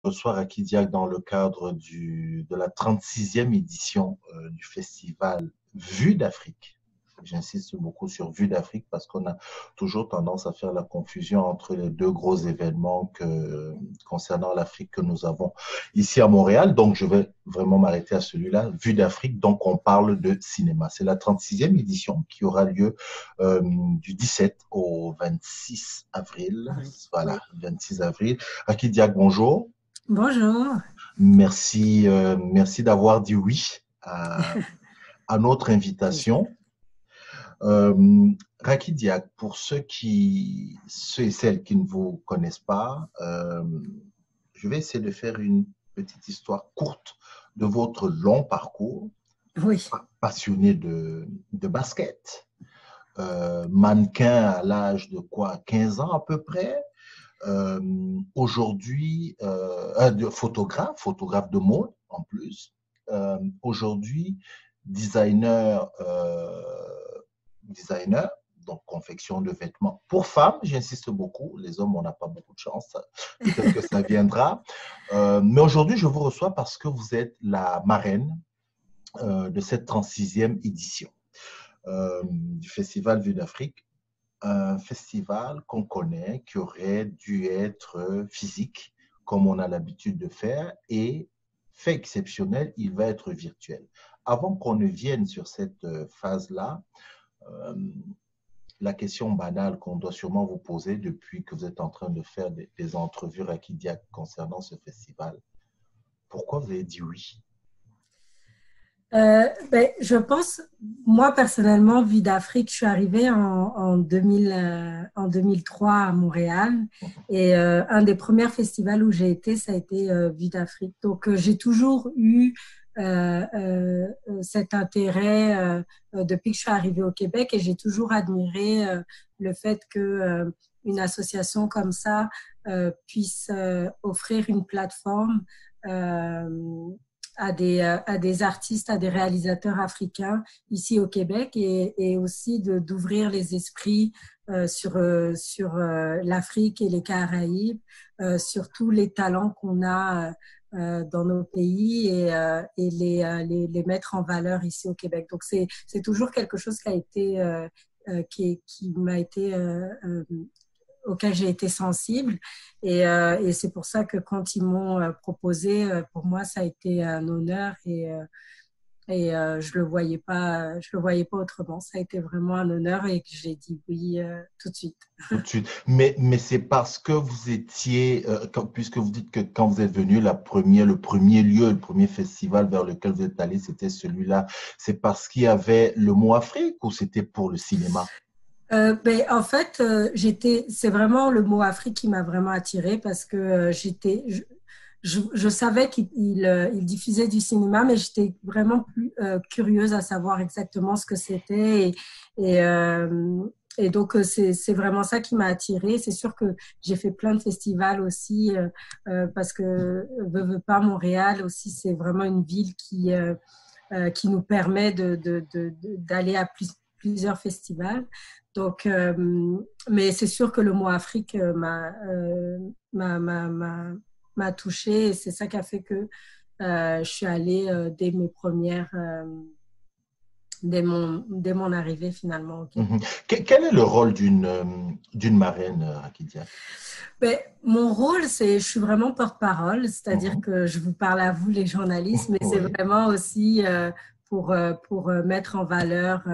Reçois Raki Diak dans le cadre de la 36e édition du festival Vue d'Afrique. J'insiste beaucoup sur Vue d'Afrique parce qu'on a toujours tendance à faire la confusion entre les deux gros événements concernant l'Afrique que nous avons ici à Montréal. Donc, je vais vraiment m'arrêter à celui-là, Vue d'Afrique. Donc, on parle de cinéma. C'est la 36e édition qui aura lieu du 17 au 26 avril. Avril. Voilà, Oui. 26 avril. Raki Diak, bonjour. Bonjour. Merci, merci d'avoir dit oui à notre Plaisir. invitation. Raki Diak, pour ceux et celles qui ne vous connaissent pas, je vais essayer de faire une petite histoire courte de votre long parcours. Oui. Passionné de basket, mannequin à l'âge de quoi, 15 ans à peu près. Aujourd'hui, photographe de mode en plus. Aujourd'hui, designer, designer, donc confection de vêtements pour femmes, j'insiste beaucoup. Les hommes, on n'a pas beaucoup de chance. Peut-être que ça viendra. Mais aujourd'hui, je vous reçois parce que vous êtes la marraine de cette 36e édition du Festival Vue d'Afrique, un festival qu'on connaît, qui aurait dû être physique, comme on a l'habitude de faire, et fait exceptionnel, il va être virtuel. Avant qu'on ne vienne sur cette phase-là, euh, la question banale qu'on doit sûrement vous poser depuis que vous êtes en train de faire des entrevues Rakidiak concernant ce festival, pourquoi vous avez dit oui? Je pense, moi personnellement, Vue d'Afrique, je suis arrivée en 2000, en 2003 à Montréal et un des premiers festivals où j'ai été, ça a été Vue d'Afrique. Donc, j'ai toujours eu cet intérêt depuis que je suis arrivée au Québec et j'ai toujours admiré le fait que une association comme ça puisse offrir une plateforme à des artistes, à des réalisateurs africains ici au Québec et aussi d'ouvrir les esprits sur l'Afrique et les Caraïbes, sur tous les talents qu'on a dans nos pays et les mettre en valeur ici au Québec. Donc, c'est toujours quelque chose qui a été, qui m'a été auquel j'ai été sensible. Et c'est pour ça que quand ils m'ont proposé, pour moi, ça a été un honneur je le voyais pas autrement. Ça a été vraiment un honneur et que j'ai dit oui tout de suite. Tout de suite. Mais c'est parce que vous étiez, puisque vous dites que quand vous êtes venu, le premier lieu, le premier festival vers lequel vous êtes allé, c'était celui-là. C'est parce qu'il y avait le mot Afrique ou c'était pour le cinéma? En fait, c'est vraiment le mot Afrique qui m'a vraiment attirée parce que je savais qu'il diffusait du cinéma, mais j'étais vraiment plus curieuse à savoir exactement ce que c'était et, euh, et donc c'est vraiment ça qui m'a attirée. C'est sûr que j'ai fait plein de festivals aussi parce que veux pas Montréal aussi c'est vraiment une ville qui nous permet d'aller à plusieurs festivals. Donc, mais c'est sûr que le mot Afrique m'a, m'a, m'a, m'a touchée et c'est ça qui a fait que je suis allée dès mon arrivée finalement au Québec. Mhm. Quel est le rôle d'une marraine, Akidia? Mon rôle, je suis vraiment porte-parole, c'est-à-dire Mhm. que je vous parle à vous les journalistes, mais c'est Oui. vraiment aussi pour mettre en valeur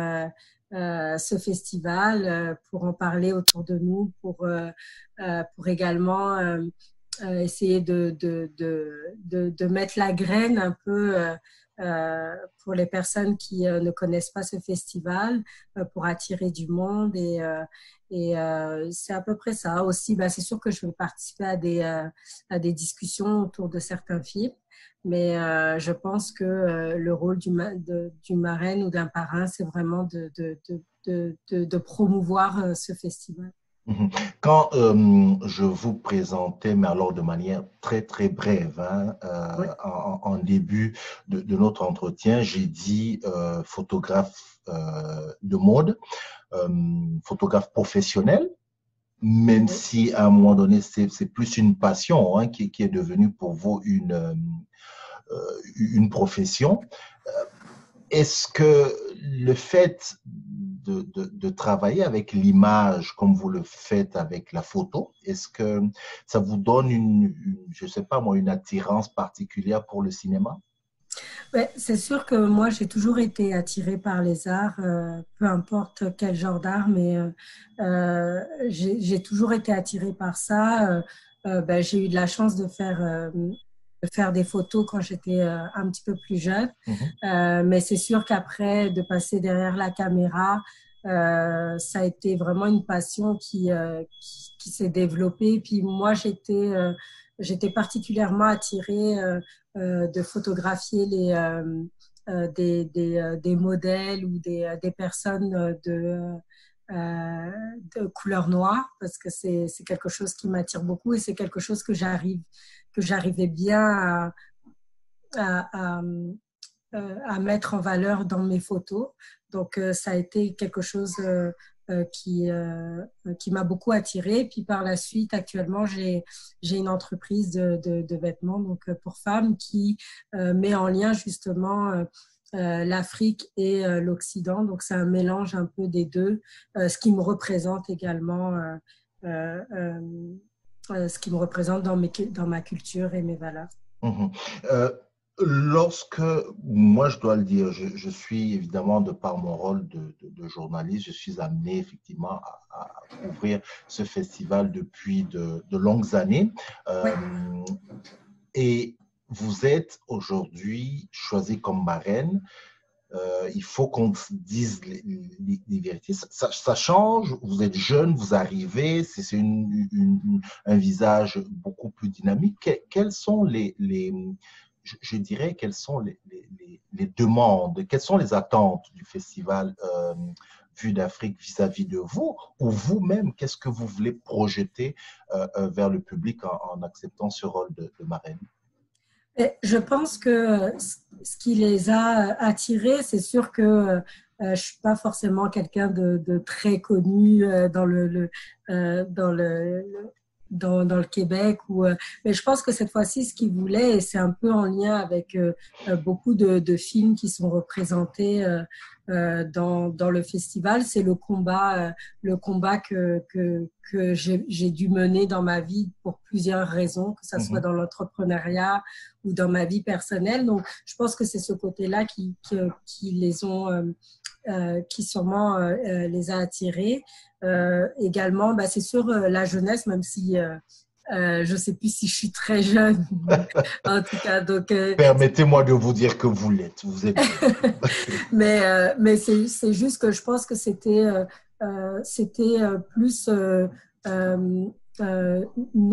ce festival, pour en parler autour de nous, pour également essayer de mettre la graine un peu pour les personnes qui ne connaissent pas ce festival, pour attirer du monde c'est à peu près ça. Aussi, c'est sûr que je vais participer à des discussions autour de certains films, mais je pense que le rôle d'une marraine ou d'un parrain, c'est vraiment de promouvoir ce festival. Mhm. Quand je vous présentais, mais alors de manière très, très brève, hein, Oui, en début de notre entretien, j'ai dit photographe de mode, photographe professionnel, même Oui. si à un moment donné, c'est plus une passion hein, qui est devenue pour vous une profession. Est-ce que le fait de travailler avec l'image comme vous le faites avec la photo, est-ce que ça vous donne je ne sais pas moi, une attirance particulière pour le cinéma? Ouais, c'est sûr que moi, j'ai toujours été attirée par les arts, peu importe quel genre d'art, mais j'ai toujours été attirée par ça. Ben, j'ai eu de la chance de faire des photos quand j'étais un petit peu plus jeune. Mhm, Mais c'est sûr qu'après, de passer derrière la caméra, ça a été vraiment une passion qui s'est développée. Puis moi, j'étais particulièrement attirée de photographier des modèles ou des personnes euh, de couleur noire parce que c'est quelque chose qui m'attire beaucoup et c'est quelque chose que j'arrivais bien à, à, à mettre en valeur dans mes photos. Donc, ça a été quelque chose qui m'a beaucoup attirée. Puis par la suite, actuellement, j'ai une entreprise de vêtements donc, pour femmes qui met en lien justement l'Afrique et l'Occident. Donc, c'est un mélange un peu des deux, ce qui me représente également, ce qui me représente dans ma culture et mes valeurs. mhm. Euh, Lorsque, moi je dois le dire, je suis évidemment, de par mon rôle de journaliste, je suis amené effectivement à couvrir ce festival depuis de longues années. Oui, Euh, et vous êtes aujourd'hui choisi comme marraine. Il faut qu'on dise les vérités. Ça change, vous êtes jeune, vous arrivez, c'est un visage beaucoup plus dynamique. Quels sont je dirais, quelles sont les demandes, quelles sont les attentes du festival Vue d'Afrique vis-à-vis de vous, ou vous-même, qu'est-ce que vous voulez projeter vers le public en acceptant ce rôle de marraine? et je pense que ce qui les a attirés, c'est sûr que je suis pas forcément quelqu'un de très connu dans le Québec mais je pense que cette fois-ci, ce qu'ils voulaient, et c'est un peu en lien avec beaucoup de films qui sont représentés dans le festival, c'est le combat que j'ai dû mener dans ma vie pour plusieurs raisons, que ce soit Mhm, dans l'entrepreneuriat ou dans ma vie personnelle. Donc, je pense que c'est ce côté-là qui les ont, qui sûrement les a attirés. Également, bah, c'est sûr, la jeunesse, même si je ne sais plus si je suis très jeune, en tout cas. Donc, Permettez-moi de vous dire que vous l'êtes, vous êtes jeune. mais c'est juste que je pense que c'était plus une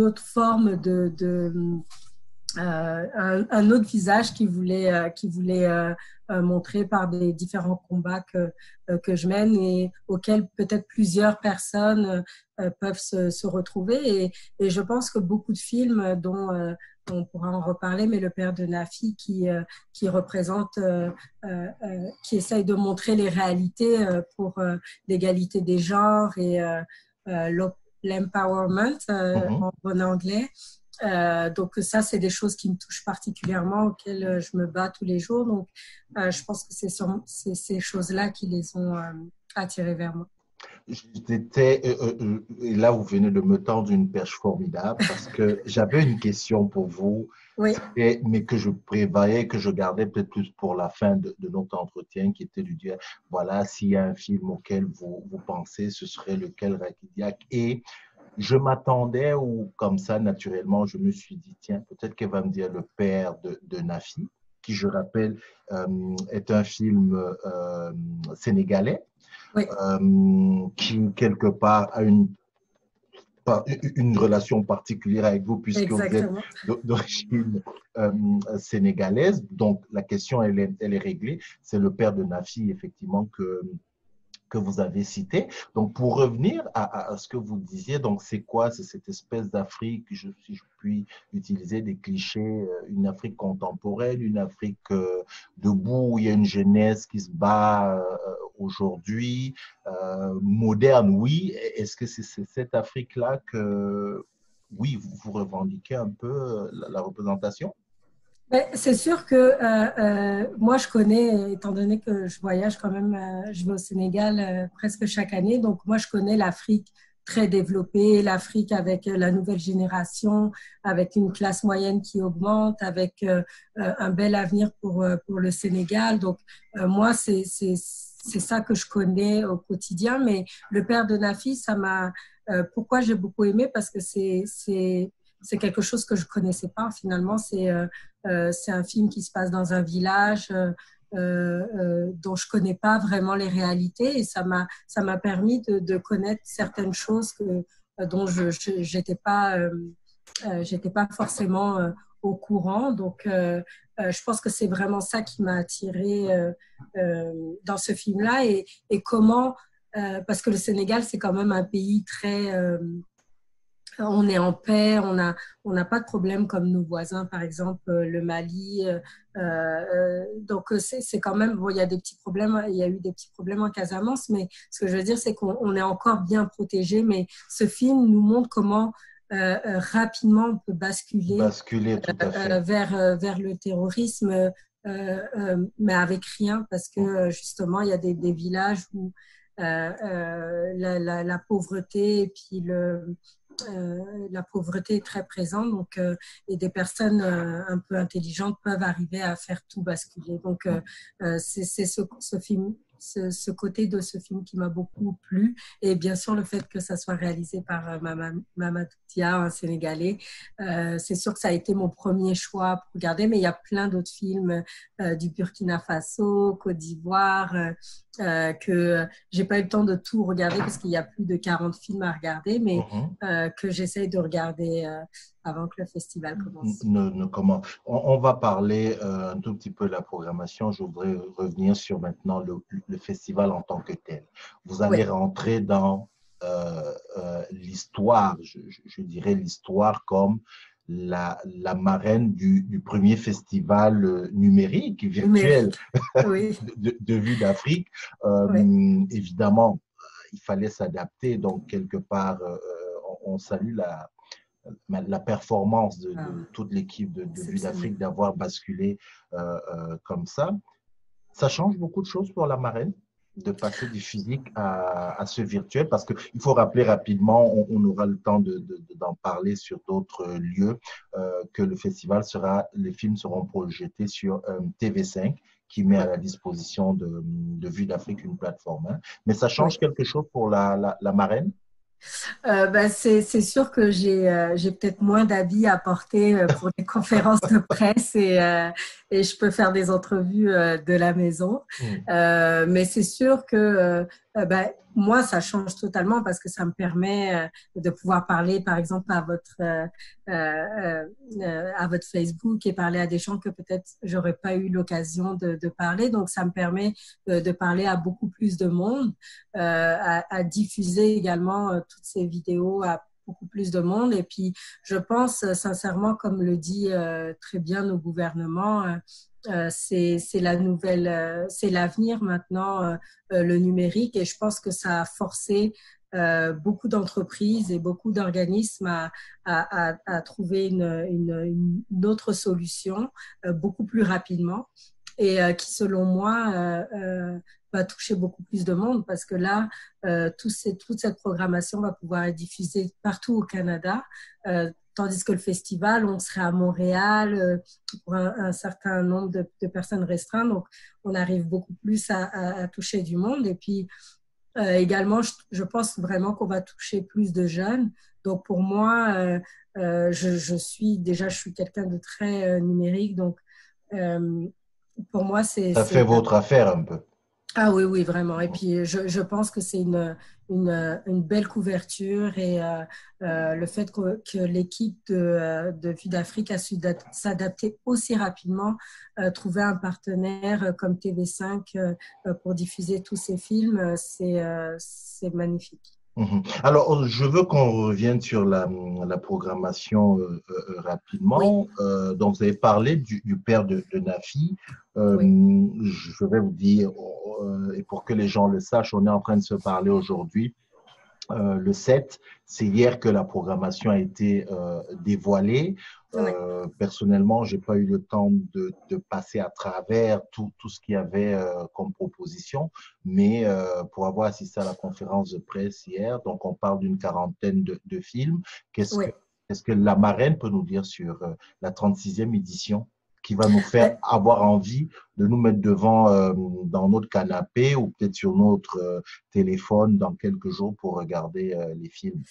autre forme un autre visage qui voulait montrer par des différents combats que je mène et auxquels peut-être plusieurs personnes peuvent se retrouver. Et je pense que beaucoup de films dont on pourra en reparler, mais le père de Nafi qui représente, qui essaye de montrer les réalités pour l'égalité des genres et l'empowerment Mhm. en anglais. Donc ça, c'est des choses qui me touchent particulièrement, auxquelles je me bats tous les jours. Donc, je pense que c'est ces choses-là qui les ont attirés vers moi. Et là, vous venez de me tendre une perche formidable parce que j'avais une question pour vous, Oui, mais que je prévoyais, que je gardais peut-être plus pour la fin de notre entretien, qui était de dire, voilà, s'il y a un film auquel vous pensez, ce serait lequel, Rakidiak? Et je m'attendais, ou comme ça, naturellement, je me suis dit, tiens, peut-être qu'elle va me dire le père de Nafi, qui, je rappelle, est un film sénégalais oui, qui, quelque part, a une relation particulière avec vous puisque vous êtes exactement. d'origine sénégalaise. Donc, la question, elle est réglée. C'est le père de Nafi, effectivement, que vous avez cité. Donc, pour revenir à ce que vous disiez, donc c'est quoi? C'est cette espèce d'Afrique, si je puis utiliser des clichés, une Afrique contemporaine, une Afrique debout, où il y a une jeunesse qui se bat aujourd'hui, moderne, oui. Est-ce que c'est cette Afrique-là que, oui, vous revendiquez un peu la représentation? C'est sûr que moi, je connais, étant donné que je voyage quand même, je vais au Sénégal presque chaque année, donc moi, je connais l'Afrique très développée, l'Afrique avec la nouvelle génération, avec une classe moyenne qui augmente, avec un bel avenir pour le Sénégal. Donc, moi, c'est ça que je connais au quotidien, mais le père de Nafi, ça m'a... pourquoi j'ai beaucoup aimé? Parce que c'est quelque chose que je connaissais pas. Finalement, c'est un film qui se passe dans un village dont je connais pas vraiment les réalités et ça m'a permis de connaître certaines choses dont j'étais pas forcément au courant. Donc, je pense que c'est vraiment ça qui m'a attirée dans ce film-là et comment, parce que le Sénégal, c'est quand même un pays très on est en paix, on n'a pas de problème comme nos voisins, par exemple le Mali. Donc c'est quand même bon, il y a des petits problèmes, il y a eu des petits problèmes en Casamance, mais ce que je veux dire c'est qu'on est encore bien protégé. Mais ce film nous montre comment rapidement on peut Basculer, tout à fait. vers le terrorisme, mais avec rien, parce que justement il y a des villages où la pauvreté et puis la pauvreté est très présente, donc, et des personnes un peu intelligentes peuvent arriver à faire tout basculer. Donc, c'est ce film, ce côté de ce film qui m'a beaucoup plu. Et bien sûr, le fait que ça soit réalisé par Mamadou Dia, un Sénégalais. C'est sûr que ça a été mon premier choix pour regarder, mais il y a plein d'autres films du Burkina Faso, Côte d'Ivoire, que j'ai pas eu le temps de tout regarder parce qu'il y a plus de 40 films à regarder, mais que j'essaye de regarder avant que le festival commence. On va parler un tout petit peu de la programmation. Je voudrais revenir sur maintenant le festival en tant que tel. Vous allez rentrer dans l'histoire, je dirais l'histoire comme la marraine du premier festival numérique, virtuel de Vue d'Afrique. Évidemment, il fallait s'adapter, donc quelque part, on salue la performance de toute l'équipe de Vue d'Afrique d'avoir basculé comme ça. Ça change beaucoup de choses pour la marraine de passer du physique à ce virtuel, parce qu'il faut rappeler rapidement, on aura le temps d'en parler sur d'autres lieux, que le festival les films seront projetés sur TV5 qui met à la disposition de Vue d'Afrique une plateforme. Hein. Mais ça change quelque chose pour la marraine? C'est sûr que j'ai peut-être moins d'habits à porter pour des conférences de presse et je peux faire des entrevues de la maison. Mais c'est sûr que moi, ça change totalement parce que ça me permet de pouvoir parler, par exemple, à votre Facebook et parler à des gens que peut-être j'aurais pas eu l'occasion de parler. Donc, ça me permet de parler à beaucoup plus de monde, à diffuser également toutes ces vidéos à beaucoup plus de monde. Et puis, je pense sincèrement, comme le dit très bien nos gouvernements, c'est c'est l'avenir maintenant, le numérique. Et je pense que ça a forcé beaucoup d'entreprises et beaucoup d'organismes à trouver une autre solution beaucoup plus rapidement et qui, selon moi, va toucher beaucoup plus de monde parce que là, toute cette programmation va pouvoir être diffusée partout au Canada. Tandis que le festival, on serait à Montréal pour un certain nombre de personnes restreintes. Donc, on arrive beaucoup plus à toucher du monde. Et puis, également, je pense vraiment qu'on va toucher plus de jeunes. Donc, pour moi, je suis quelqu'un de très numérique. Donc, pour moi, Ça fait votre affaire un peu. Ah oui, oui, vraiment. Et puis, je pense que c'est une belle couverture et le fait que l'équipe de Vue d'Afrique a su s'adapter aussi rapidement, trouver un partenaire comme TV5 pour diffuser tous ces films, c'est magnifique. Alors, je veux qu'on revienne sur la programmation rapidement. Donc, vous avez parlé du père de Nafi. Je vais vous dire, et pour que les gens le sachent, on est en train de se parler aujourd'hui. Le 7, c'est hier que la programmation a été dévoilée. Oui. Personnellement, je n'ai pas eu le temps de passer à travers tout ce qu'il y avait comme proposition, mais pour avoir assisté à la conférence de presse hier, donc on parle d'une quarantaine de films. Oui. Qu'est-ce que la marraine peut nous dire sur la 36e édition qui va nous faire avoir envie de nous mettre devant dans notre canapé ou peut-être sur notre téléphone dans quelques jours pour regarder les films?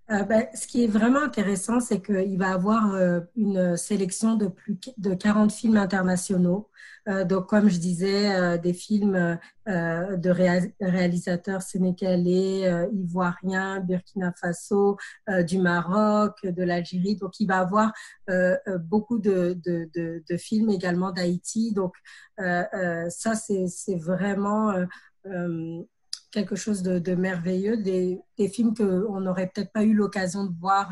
Ce qui est vraiment intéressant, c'est qu'il va avoir une sélection de plus de 40 films internationaux. Donc, comme je disais, des films de réalisateurs sénégalais, ivoiriens, Burkina Faso, du Maroc, de l'Algérie. Donc, il va avoir beaucoup de films également d'Haïti. Donc, ça, c'est vraiment quelque chose de merveilleux, des films qu'on n'aurait peut-être pas eu l'occasion de voir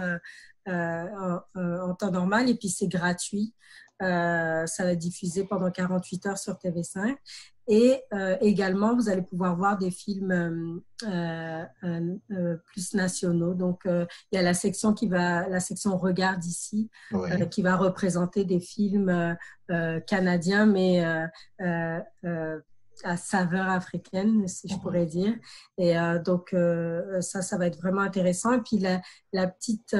en temps normal. Et puis, c'est gratuit. Ça va être diffusé pendant 48 heures sur TV5. Et également, vous allez pouvoir voir des films plus nationaux. Donc, il y a la section la section Regarde ici, Oui. qui va représenter des films canadiens, mais à saveur africaine, si je pourrais dire. Et donc, ça va être vraiment intéressant. Et puis, la petite...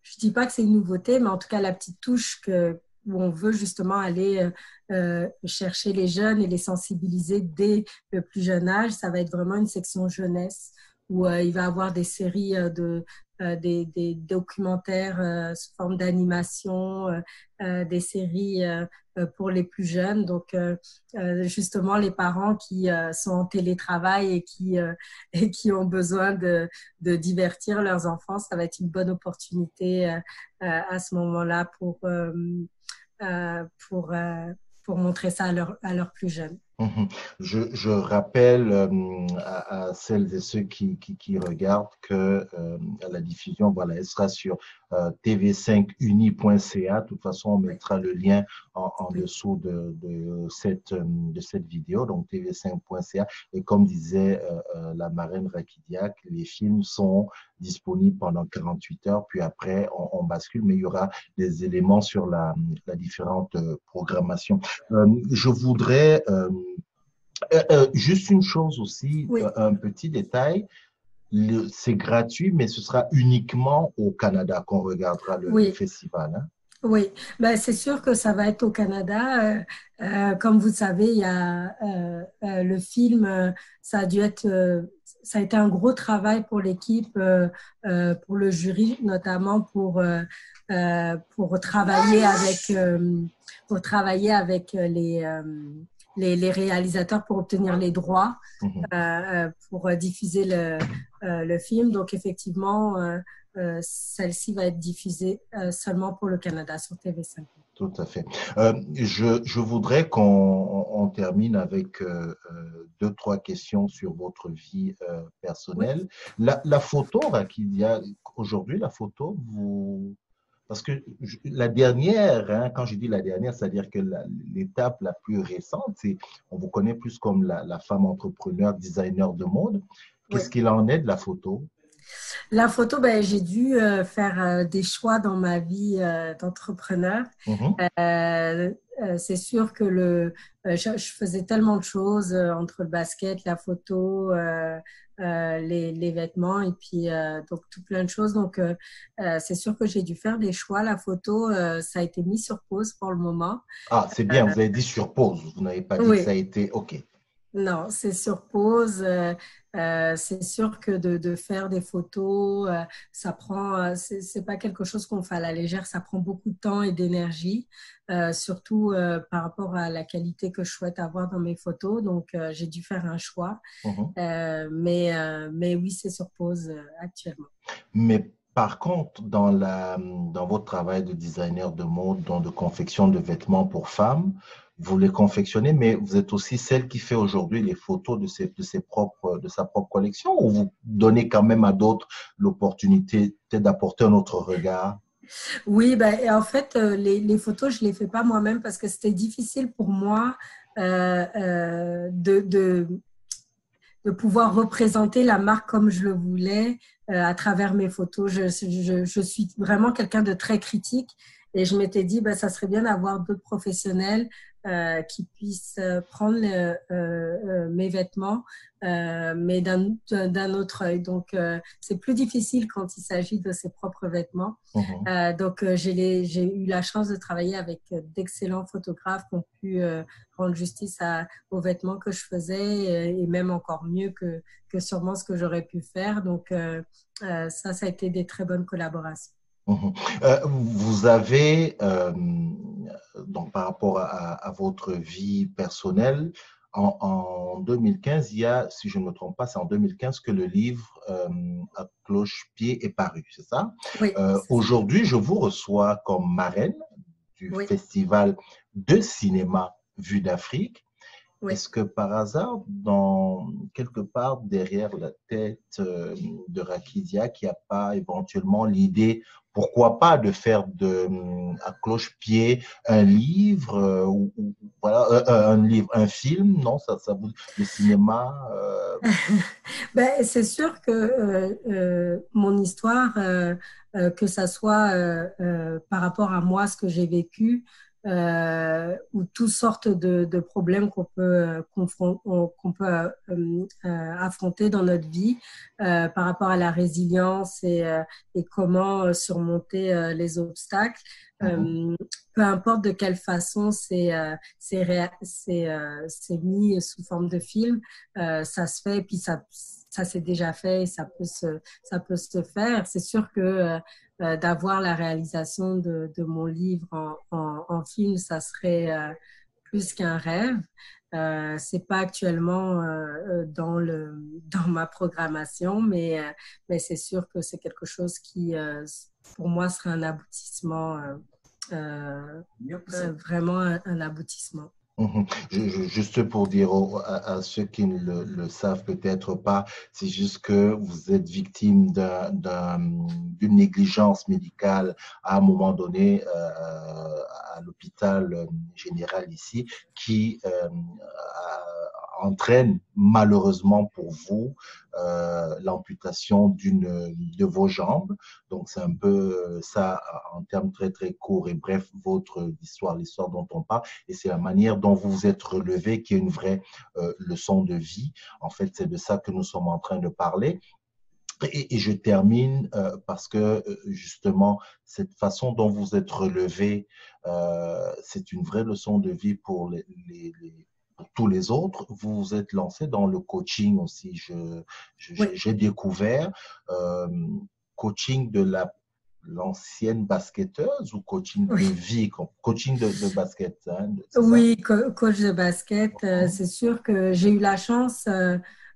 je dis pas que c'est une nouveauté, mais en tout cas, la petite touche où on veut justement aller chercher les jeunes et les sensibiliser dès le plus jeune âge, ça va être vraiment une section jeunesse où il va y avoir des séries des documentaires sous forme d'animation, des séries pour les plus jeunes. Donc, justement, les parents qui sont en télétravail et qui ont besoin de divertir leurs enfants, ça va être une bonne opportunité à ce moment-là pour montrer ça à leurs plus jeunes. Je rappelle à celles et ceux qui regardent que la diffusion, voilà, elle sera sur tv5uni.ca. De toute façon, on mettra le lien en dessous de cette vidéo, donc tv5.ca. Et comme disait la marraine Rakidiak, les films sont disponibles pendant 48 heures, puis après, on bascule, mais il y aura des éléments sur la différente programmation. Je voudrais juste une chose aussi, Oui. un petit détail. C'est gratuit, mais ce sera uniquement au Canada qu'on regardera le Oui. festival. Hein? Oui, ben, c'est sûr que ça va être au Canada. Comme vous savez, il y a le film, ça a été un gros travail pour l'équipe, pour le jury, notamment pour travailler avec les réalisateurs pour obtenir les droits pour diffuser le film. Donc, effectivement, celle-ci va être diffusée seulement pour le Canada sur TV5. Tout à fait. Je voudrais qu'on termine avec deux, trois questions sur votre vie personnelle. Oui. La photo, Rakidia, aujourd'hui, la photo, parce que la dernière, hein, quand je dis la dernière, c'est-à-dire que l'étape la plus récente, c'est on vous connaît plus comme la femme entrepreneur, designer de mode. Qu'est-ce Oui. qu'il en est de la photo? La photo, ben, j'ai dû faire des choix dans ma vie d'entrepreneur. C'est sûr que je faisais tellement de choses entre le basket, la photo, les vêtements et puis donc tout plein de choses. Donc, c'est sûr que j'ai dû faire des choix. La photo, ça a été mis sur pause pour le moment. Ah, c'est bien, vous avez dit sur pause. Vous n'avez pas dit que ça a Oui. été OK. Non, c'est sur pause. C'est sûr que de faire des photos, ça prend. C'est pas quelque chose qu'on fait à la légère. Ça prend beaucoup de temps et d'énergie, surtout par rapport à la qualité que je souhaite avoir dans mes photos. Donc, j'ai dû faire un choix. Mais oui, c'est sur pause actuellement. Mais par contre, dans votre travail de designer de mode, de confection de vêtements pour femmes, vous les confectionnez, mais vous êtes aussi celle qui fait aujourd'hui les photos de sa propre collection, ou vous donnez quand même à d'autres l'opportunité d'apporter un autre regard? Oui, ben, et en fait, les photos, je ne les fais pas moi-même parce que c'était difficile pour moi de pouvoir représenter la marque comme je le voulais à travers mes photos. Je suis vraiment quelqu'un de très critique et je m'étais dit, ben, ça serait bien d'avoir d'autres professionnels qui puissent prendre mes vêtements, mais d'un autre œil. Donc, c'est plus difficile quand il s'agit de ses propres vêtements. Mhm. Donc, j'ai eu la chance de travailler avec d'excellents photographes qui ont pu rendre justice aux vêtements que je faisais et même encore mieux que sûrement ce que j'aurais pu faire. Donc, ça a été des très bonnes collaborations. Mhm. Vous avez, donc par rapport à votre vie personnelle, en 2015, il y a, si je ne me trompe pas, c'est en 2015 que le livre à cloche-pied est paru, c'est ça? Oui, c'est ça. Aujourd'hui, je vous reçois comme marraine du Oui, Festival de cinéma Vue d'Afrique. oui. Est-ce que par hasard, quelque part derrière la tête de Rakidia, qui n'y a pas éventuellement l'idée, pourquoi pas, de faire à cloche-pied un livre, voilà, un livre, un film, non, le cinéma. Ben, c'est sûr que mon histoire, que ça soit par rapport à moi, ce que j'ai vécu, ou toutes sortes de problèmes qu'on peut affronter dans notre vie par rapport à la résilience et comment surmonter les obstacles. Mhm, Peu importe de quelle façon c'est mis sous forme de film, ça se fait, puis ça s'est déjà fait, et ça peut se faire. C'est sûr que d'avoir la réalisation de mon livre en film, ça serait plus qu'un rêve. C'est pas actuellement dans ma programmation, mais c'est sûr que c'est quelque chose qui, pour moi, serait un aboutissement, vraiment un aboutissement. mhm. Juste pour dire à ceux qui ne le savent peut-être pas, c'est juste que vous êtes victime d'une négligence médicale à un moment donné à l'hôpital général ici, qui entraîne malheureusement pour vous l'amputation de vos jambes. Donc c'est un peu ça en termes très très courts et bref, votre histoire, l'histoire dont on parle, et c'est la manière dont vous vous êtes relevé qui est une vraie leçon de vie. En fait, c'est de ça que nous sommes en train de parler. Et je termine parce que justement, cette façon dont vous êtes relevé, c'est une vraie leçon de vie pour pour tous les autres. Vous vous êtes lancé dans le coaching aussi. Oui, J'ai découvert euh, coaching de l'ancienne basketteuse ou coaching de oui. vie, coaching de basket, hein, c'est ça? Oui, coach de basket, c'est sûr que j'ai eu la chance.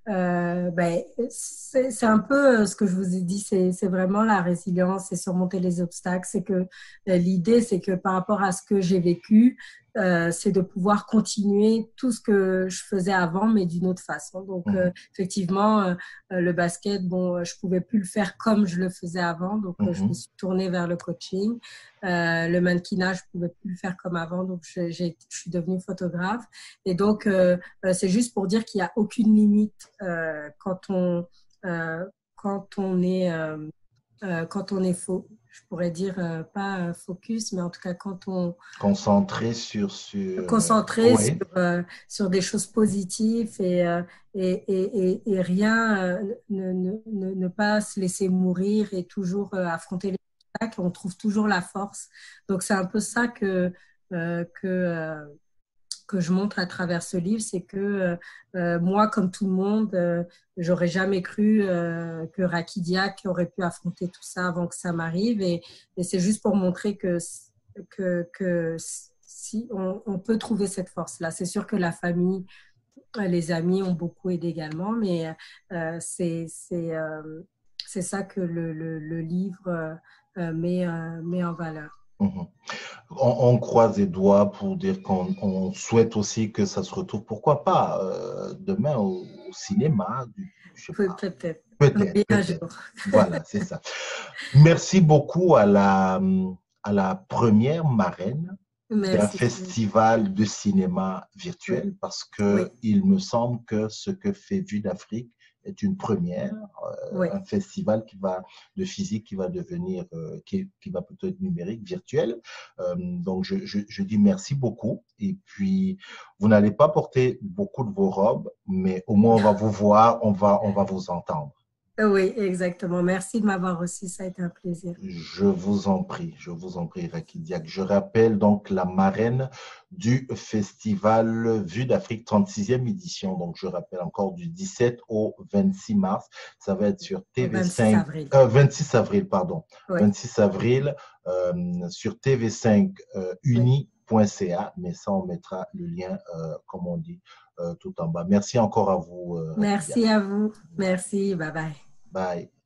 Ben, c'est un peu ce que je vous ai dit, c'est vraiment la résilience et surmonter les obstacles. C'est que l'idée, c'est que par rapport à ce que j'ai vécu, c'est de pouvoir continuer tout ce que je faisais avant, mais d'une autre façon. Donc, Mhm, effectivement, le basket, bon, je pouvais plus le faire comme je le faisais avant, donc je me mhm, suis tournée vers le coaching. Le mannequinage, je pouvais plus le faire comme avant, donc je suis devenue photographe. Et donc, c'est juste pour dire qu'il n'y a aucune limite euh, quand on est quand on est faux. Je pourrais dire pas focus, mais en tout cas quand on concentré concentré oui. sur des choses positives et rien, ne pas se laisser mourir et toujours affronter les obstacles, on trouve toujours la force. Donc c'est un peu ça euh, que, euh, que je montre à travers ce livre, c'est que moi, comme tout le monde, j'aurais jamais cru que Rakidiak aurait pu affronter tout ça avant que ça m'arrive. Et c'est juste pour montrer que si on peut trouver cette force-là. C'est sûr que la famille, les amis ont beaucoup aidé également, mais c'est ça que le livre met en valeur. Mhm. On croise les doigts pour dire qu'on souhaite aussi que ça se retrouve, pourquoi pas, demain au cinéma, je sais pas. Peut-être. Peut-être, Oui, un peut-être. jour. Voilà, c'est ça. Merci beaucoup à la première marraine d'un Merci. festival de cinéma Oui, virtuel parce oui, que il me semble que ce que fait Vue d'Afrique est une première, oui. un festival de physique qui va devenir, qui va plutôt être numérique, virtuel. Donc, je dis merci beaucoup. Et puis, vous n'allez pas porter beaucoup de vos robes, mais au moins on va vous voir, on va vous entendre. Oui, exactement. Merci de m'avoir reçu. Ça a été un plaisir. Je vous en prie, Rakidiak. Je rappelle donc la marraine du festival Vue d'Afrique 36e édition. Donc, je rappelle encore du 17 au 26 mars. Ça va être sur Au 26 TV5, avril. 26 avril, pardon. Oui, 26 avril sur TV5 oui. uni.ca. Mais ça, on mettra le lien, comme on dit, tout en bas. Merci encore à vous, Rakidiak. Merci à vous. Merci. Bye bye. Bye.